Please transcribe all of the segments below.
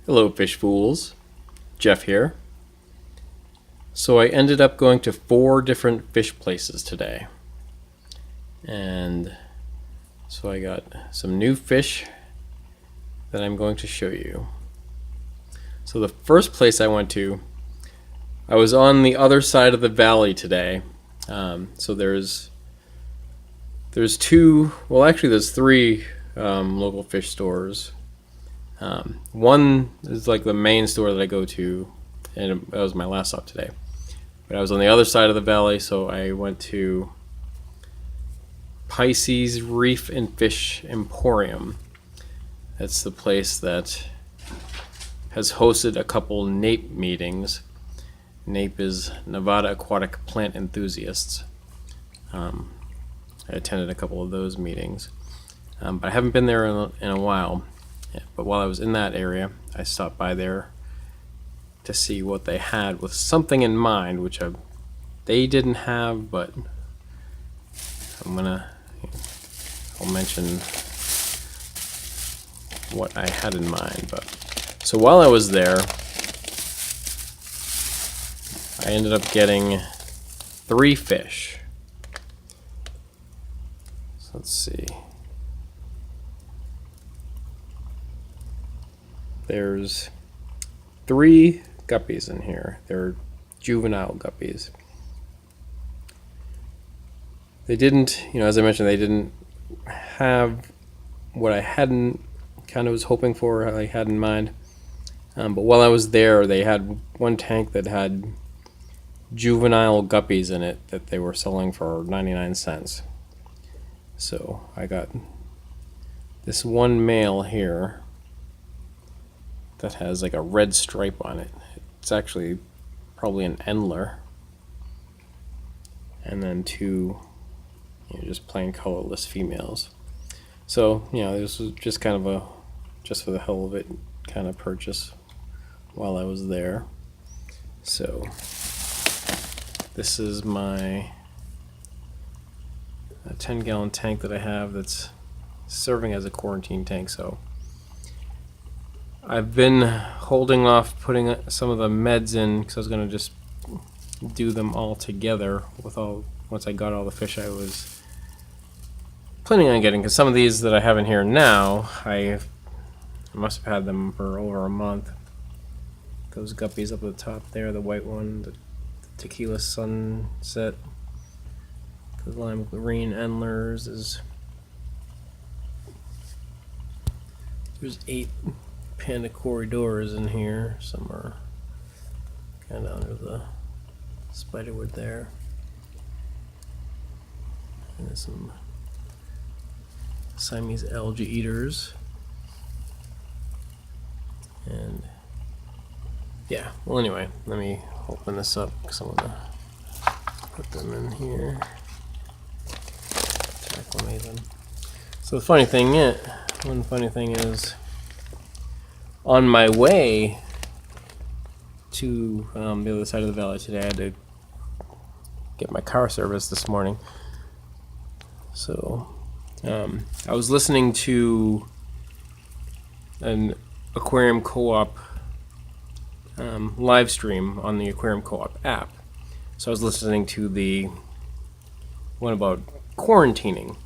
Hello, fish fools. Jeff here. So I ended up going to 4 different fish places today. And so I got some new fish that I'm going to show you. So the first place I went to, I was on the other side of the valley today. So there's 2, well actually there's 3 local fish stores. One is like the main store that I go to, and that was my last stop today. But I was on the other side of the valley, so I went to Pisces Reef and Fish Emporium. That's the place that has hosted a couple NAPE meetings. NAPE is Nevada Aquatic Plant Enthusiasts. I attended a couple of those meetings, but I haven't been there in a while. But while I was in that area, I stopped by there to see what they had with something in mind, which they didn't have, but I'll mention what I had in mind. But so while I was there, I ended up getting 3 fish. So let's see. There's 3 guppies in here. They're juvenile guppies. They didn't, as I mentioned, they didn't have what I was hoping for, I had in mind. But while I was there, they had one tank that had juvenile guppies in it that they were selling for 99 cents. So I got this one male here that has like a red stripe on it. It's actually probably an Endler. And then 2 just plain colorless females. So, this was just kind of just for the hell of it kind of purchase while I was there. So this is my 10-gallon tank that I have that's serving as a quarantine tank. So I've been holding off putting some of the meds in because I was going to just do them all together once I got all the fish I was planning on getting. Because some of these that I have in here now, I must have had them for over a month. Those guppies up at the top there, the white one, the tequila sunset, the lime green Endlers there's 8 Panda Corridors in here. Some are kind of under the spiderwood there. And there's some Siamese algae eaters. And yeah, well anyway, let me open this up because I'm going to put them in here to acclimate them. So one funny thing is, on my way to the other side of the valley today, I had to get my car serviced this morning. So I was listening to an Aquarium Co-op live stream on the Aquarium Co-op app. So I was listening to the one about quarantining.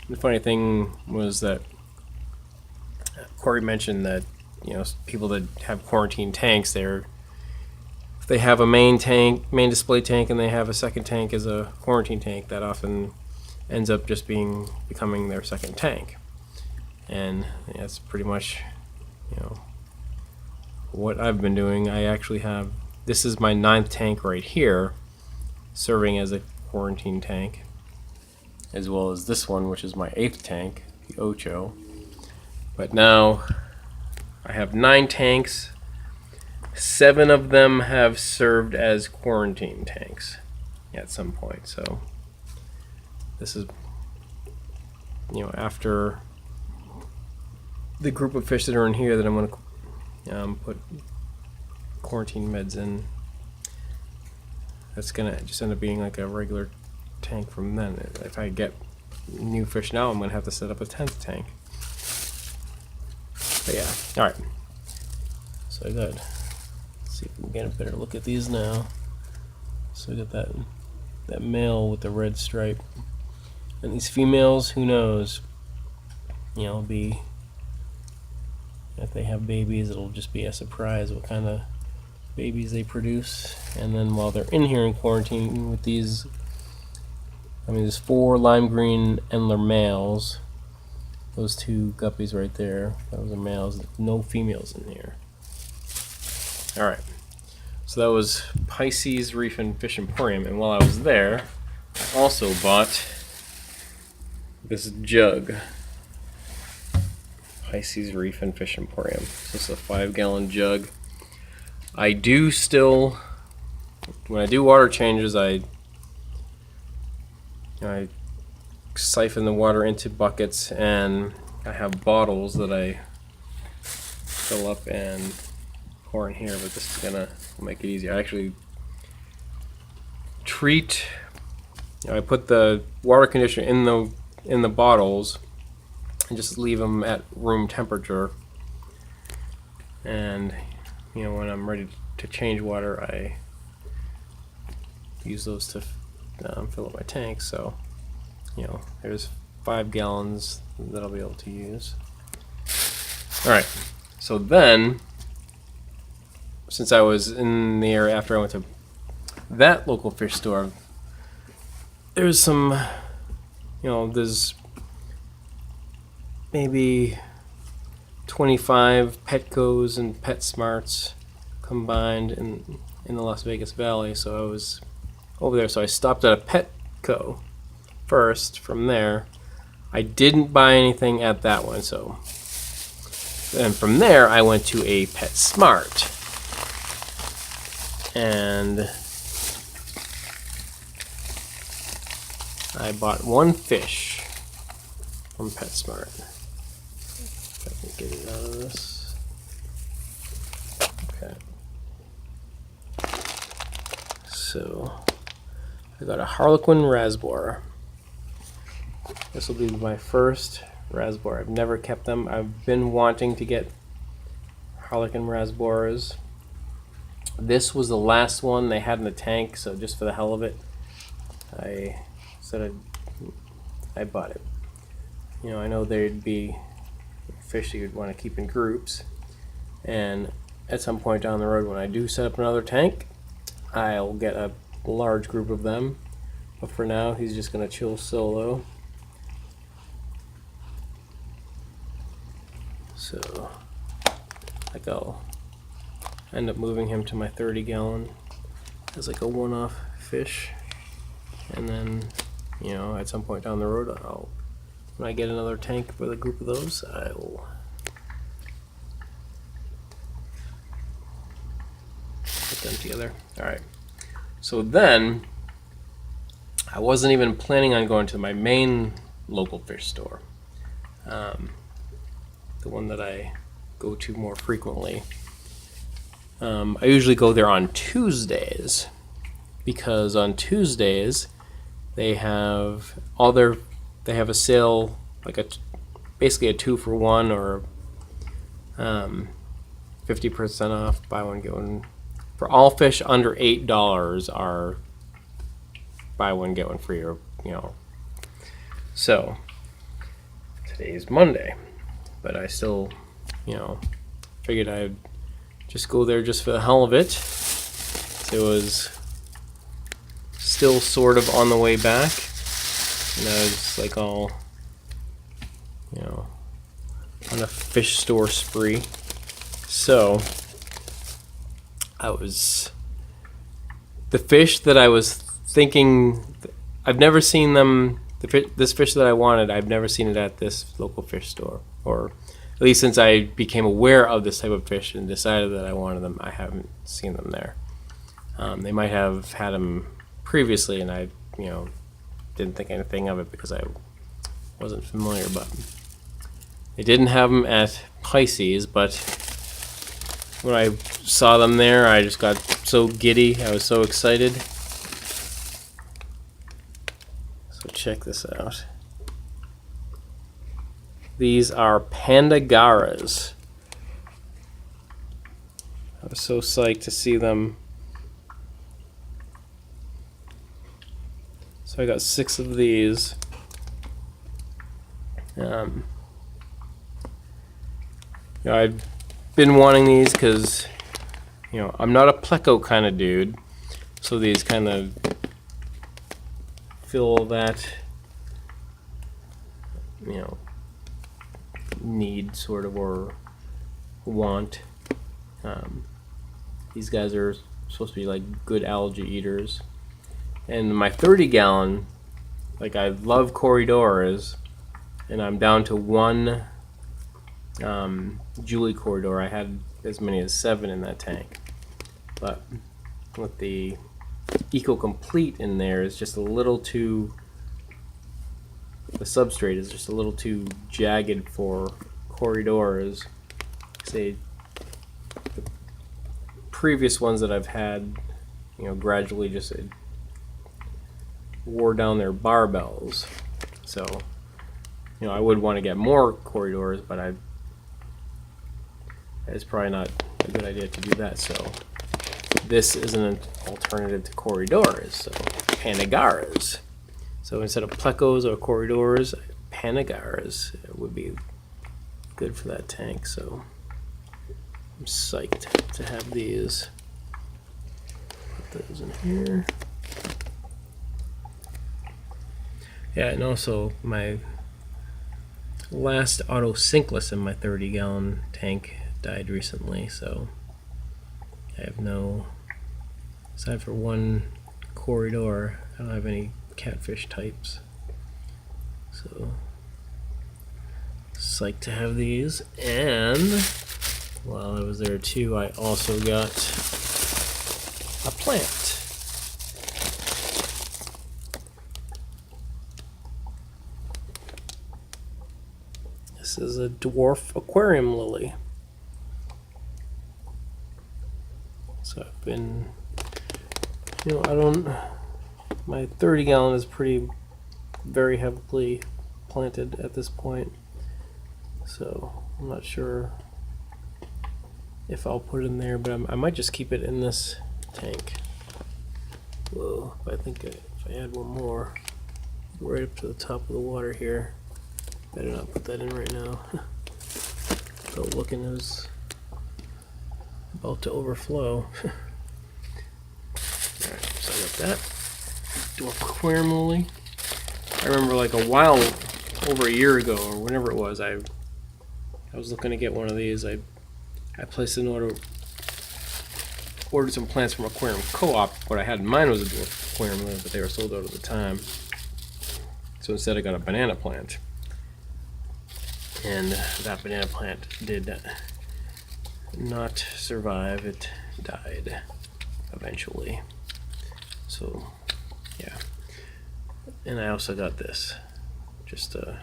The funny thing was that Corey mentioned that people that have quarantine tanks, if they have a main display tank, and they have a second tank as a quarantine tank, that often ends up just becoming their second tank. And that's pretty much what I've been doing. I actually this is my 9th tank right here, serving as a quarantine tank, as well as this one, which is my 8th tank, the Ocho. But now I have 9 tanks. 7 of them have served as quarantine tanks at some point. So this is, after the group of fish that are in here that I'm going to put quarantine meds in, that's going to just end up being like a regular tank from then. If I get new fish now, I'm going to have to set up a 10th tank. But yeah, alright. So I got, let's see if we can get a better look at these now. So I got that male with the red stripe. And these females, who knows? You know, if they have babies, it'll just be a surprise what kind of babies they produce. And then while they're in here in quarantine with these, I mean, there's 4 lime green Endler males. Those 2 guppies right there, those are males. No females in here. All right. So that was Pisces Reef and Fish Emporium. And while I was there, I also bought this jug. Pisces Reef and Fish Emporium. So it's a 5-gallon jug. I do still, when I do water changes, I siphon the water into buckets, and I have bottles that I fill up and pour in here, but this is gonna make it easier. I actually treat, I put the water conditioner in the bottles and just leave them at room temperature, and you know, when I'm ready to change water, I use those to fill up my tank. So you know, there's 5 gallons that I'll be able to use. Alright, so then, since I was in the area after I went to that local fish store, there's some, you know, there's maybe 25 Petcos and PetSmarts combined in the Las Vegas Valley. So I was over there, so I stopped at a Petco first. From there, I didn't buy anything at that one, so then from there I went to a PetSmart, and I bought 1 fish from PetSmart. If I can get it out of this. Okay. So I got a Harlequin Rasbor. This will be my first Rasbor. I've never kept them. I've been wanting to get Harlequin Rasbors. This was the last one they had in the tank, so just for the hell of it, I said I bought it. You know, I know there'd be fish you'd want to keep in groups, and at some point down the road when I do set up another tank, I'll get a large group of them. But for now, he's just going to chill solo. So, like, I'll end up moving him to my 30-gallon as like a one-off fish, and then, you know, at some point down the road, when I get another tank with a group of those, I will put them together. All right. So then, I wasn't even planning on going to my main local fish store, the one that I go to more frequently. I usually go there on Tuesdays, because on Tuesdays they have a sale, like basically a 2-for-1 or 50% off, buy one get one. For all fish under $8 are buy one get one free, or you know. So today's Monday, but I still, you know, figured I'd just go there just for the hell of it. It was still sort of on the way back, and I was like all, you know, on a fish store spree. So the fish that I was thinking, I've never seen them, this fish that I wanted, I've never seen it at this local fish store, or at least since I became aware of this type of fish and decided that I wanted them, I haven't seen them there. They might have had them previously, and I, you know, didn't think anything of it because I wasn't familiar, but they didn't have them at Pisces. But when I saw them there, I just got so giddy. I was so excited. So check this out. These are Panda Garras. was so psyched to see them. So I got 6 of these. I've been wanting these because, I'm not a Petco kind of dude, so these kind of fill that, need sort of, or want. These guys are supposed to be like good algae eaters. And my 30-gallon, like, I love corridors, and I'm down to 1 Julie corridor. I had as many as 7 in that tank, but with the Eco Complete in there, is just a little too, the substrate is just a little too jagged for corridors. Say the previous ones that I've had, gradually just wore down their barbells. So, I would want to get more corridors, but it's probably not a good idea to do that. So this is an alternative to corridors. So Panda Garras. So instead of plecos or corridors, Panda Garras would be good for that tank. So I'm psyched to have these. Put those in here. Yeah, and also my last auto sinkless in my 30-gallon tank died recently, so I have no, aside for 1 corridor, I don't have any catfish types. So psyched to have these. And while I was there too, I also got a plant. This is a dwarf aquarium lily. So I've been, my 30-gallon is very heavily planted at this point. So I'm not sure if I'll put it in there, but I might just keep it in this tank. Whoa, I think if I add 1 more, right up to the top of the water here. Better not put that in right now. Felt looking it was about to overflow. Alright, so I got that. Dwarf aquarium lily. I remember like a while, over a year ago or whenever it was, I was looking to get one of these. I placed an ordered some plants from Aquarium Co-op. What I had in mind was a dwarf aquarium lily, but they were sold out at the time. So instead I got a banana plant. And that banana plant did not survive. It died eventually. So, yeah. And I also got this, just a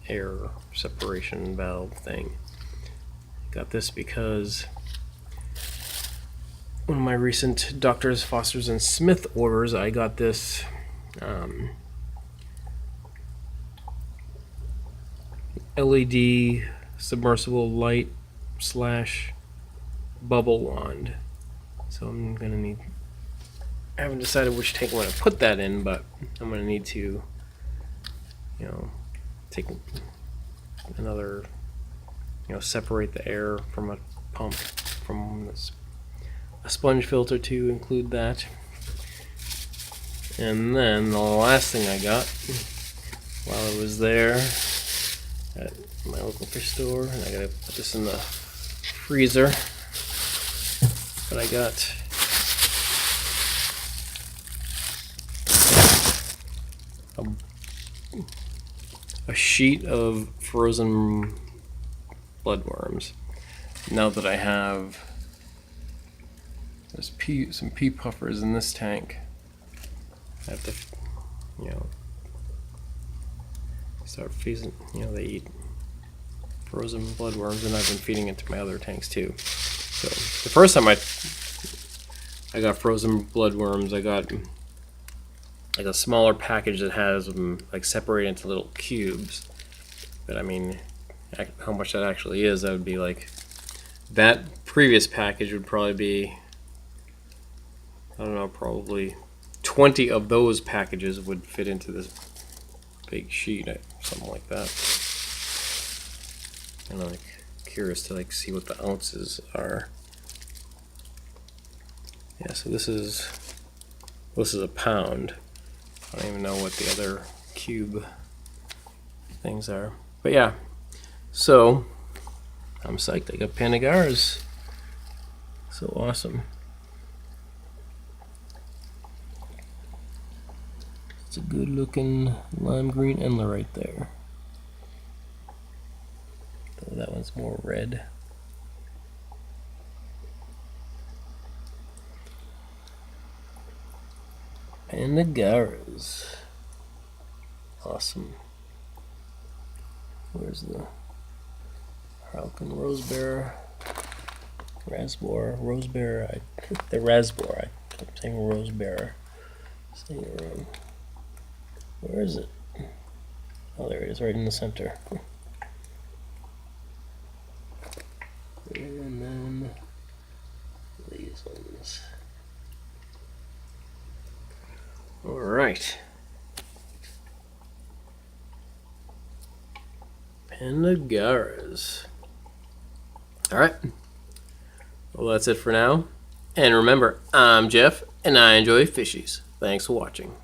air separation valve thing. Got this because one of my recent Doctors, Fosters, and Smith orders, I got this LED submersible light / bubble wand. So I'm gonna need, I haven't decided which tank I'm gonna put that in, but I'm gonna need to, take another, separate the air from a pump from this, a sponge filter to include that. And then the last thing I got while I was there at my local fish store, and I gotta put this in the freezer, but I got a sheet of frozen bloodworms. Now that I have, there's some pea puffers in this tank, I have to, start feeding, they eat frozen bloodworms, and I've been feeding it to my other tanks too. So the first time I got frozen bloodworms, I got like a smaller package that has them like separated into little cubes. But I mean, how much that actually is, that would be like that previous package would probably be, I don't know, probably 20 of those packages would fit into this big sheet, something like that. And I'm like curious to like see what the ounces are. Yeah, so this is a pound. I don't even know what the other cube things are. But yeah, so I'm psyched. I got Panda Garras. So awesome. It's a good looking lime green Endler right there. Though that one's more red. Panda Garras. Awesome. Where's the Falcon Rosebearer? Raspberry, Rosebearer. The Raspberry. I kept saying Rosebearer. Saying it wrong. Where is it? Oh, there it is, right in the center. And then these ones. All right. Panda Garras. All right. Well, that's it for now. And remember, I'm Jeff, and I enjoy fishies. Thanks for watching.